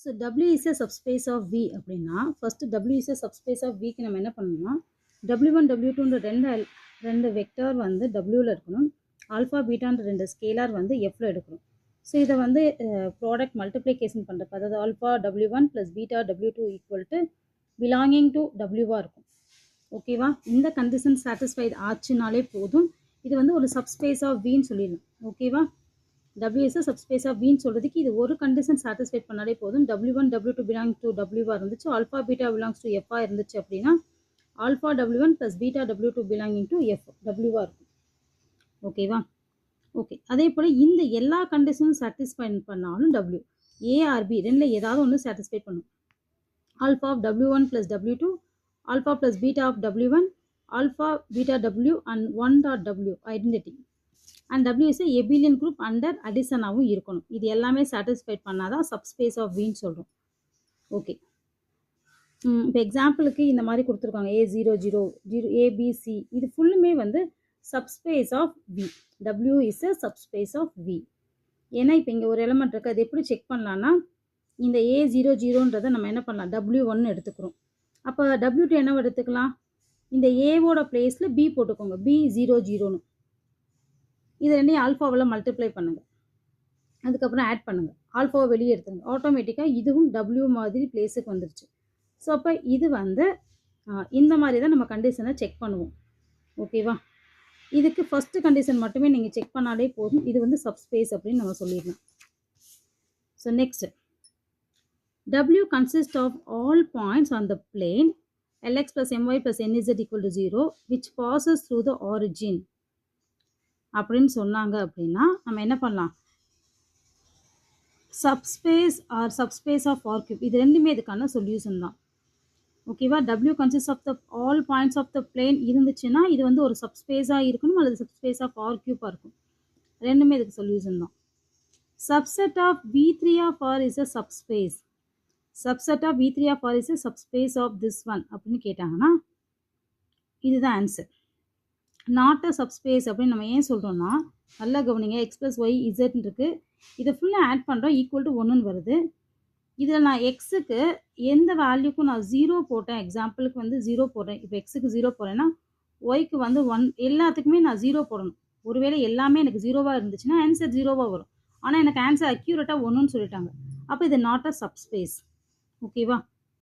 So W is a subspace of V அப்படின்னா first W is a subspace of Vக்கு நம்ம என்ன பண்ணணும்னா W1 W2ன்ற ரெண்டு வெக்டார் வந்து Wல இருக்கணும், ஆல்ஃபா பீட்டான்ற ரெண்டு ஸ்கேலார் வந்து Fல எடுக்கணும். ஸோ இதை வந்து ப்ராடக்ட் மல்டிப்ளிகேஷன் பண்ணுறப்ப அதாவது alpha W1 plus beta W2 equal to belonging to Wவாக இருக்கும். ஓகேவா? இந்த கண்டிஷன் சாட்டிஸ்ஃபைட் ஆச்சுனாலே போதும், இது வந்து ஒரு சப்ஸ்பேஸ் ஆஃப் Vன்னு சொல்லிடலாம். ஓகேவா? W is a subspace of Vன்னு சொல்றதுக்கு இது ஒரு கண்டிஷன் சாட்டிஸ்ஃபைட் பண்ணாலே போதும். W1 W2 belong to Wவா இருந்துச்சு, ஆல்ஃபா பீட்டா belongs to Fஆ இருந்துச்சு அப்படின்னா alpha W1 plus beta W2 belonging to F Wவா இருக்கும். ஓகேவா? ஓகே, அதே போல் இந்த எல்லா கண்டிஷனும் சாட்டிஸ்ஃபை பண்ணாலும் W A ஆர் B ரெண்டில் ஏதாவது ஒன்று சாட்டிஸ்ஃபை பண்ணும். Alpha of W1 plus W2, alpha plus beta of W1, alpha beta W and 1.W identity and W is abelian group under அடிசனாகவும் இருக்கணும். இது எல்லாமே சாட்டிஸ்ஃபைட் பண்ணாதான் சப்ஸ்பேஸ் ஆஃப் Vன்னு சொல்கிறோம். ஓகே, இப்போ எக்ஸாம்பிளுக்கு இந்த மாதிரி கொடுத்துருக்காங்க A00 ABC, இது ஃபுல்லுமே வந்து subspace of V. W is a subspace of V. ஏன்னா இப்போ இங்கே ஒரு எலமெண்ட் இருக்குது, அது எப்படி செக் பண்ணலான்னா இந்த A00ன்றதை நம்ம என்ன பண்ணலாம், W1 எடுத்துக்கிறோம். அப்போ W2 என்ன எடுத்துக்கலாம், இந்த ஏவோட பிளேஸில் B போட்டுக்கோங்க, B00ன்னு. இது ரெண்டையும் ஆல்ஃபாவில் மல்டிப்ளை பண்ணுங்கள், அதுக்கப்புறம் ஆட் பண்ணுங்கள், ஆல்ஃபாவை வெளியே எடுத்துருங்க. ஆட்டோமேட்டிக்காக இதுவும் W மாதிரி பிளேஸுக்கு வந்துருச்சு. ஸோ அப்போ இது வந்து இந்த மாதிரி தான் நம்ம கண்டிஷனை செக் பண்ணுவோம். ஓகேவா? இதுக்கு ஃபஸ்ட்டு கண்டிஷன் மட்டுமே நீங்கள் செக் பண்ணாலே போதும், இது வந்து சப்ஸ்பேஸ் அப்படின்னு நம்ம சொல்லிடலாம். So next, W consists of all points on the plane Lx plus My plus Nz equal to 0 which passes through the origin அப்படின்னு சொன்னாங்க. அப்படின்னா நம்ம என்ன பண்ணலாம், subspace or subspace of R cube, இது ரெண்டுமே இதுக்கான சொல்யூஷன் தான். ஓகேவா? W consists of the all points of the plane இருந்துச்சுன்னா இது வந்து ஒரு சப்ஸ்பேஸாக இருக்கணும் அல்லது சப்ஸ்பேஸ் ஆஃப் ஆர் கியூப்பாக இருக்கும். ரெண்டுமே இதுக்கு சொல்யூஷன் தான். Subset of V3 of R is a subspace. Subset of V3 of R is a subspace of this one அப்படின்னு கேட்டாங்கன்னா இதுதான் ஆன்சர். நாட் அ சப்ஸ்பேஸ் அப்படின்னு நம்ம ஏன் சொல்கிறோம்னா, நல்லா கவனிங்க, X + Y Z இருக்குது, இதை ஃபுல்லாக ஆட் பண்ணுறோம், ஈக்குவல் டு 1ன்னு வருது. இதில் நான் எக்ஸுக்கு எந்த வேல்யூக்கும் நான் 0 போட்டேன், எக்ஸாம்பிளுக்கு வந்து 0 போடுறேன். இப்போ எக்ஸுக்கு 0 போடுறேன்னா ஒய்க்கு வந்து 1, எல்லாத்துக்குமே நான் 0 போடணும். ஒருவேளை எல்லாமே எனக்கு 0வாக இருந்துச்சுன்னா ஆன்சர் 0வாக வரும். ஆனால் எனக்கு ஆன்சர் அக்யூரேட்டாக 1ன்னு சொல்லிட்டாங்க. அப்போ இது நாட் அ சப்ஸ்பேஸ். ஓகேவா?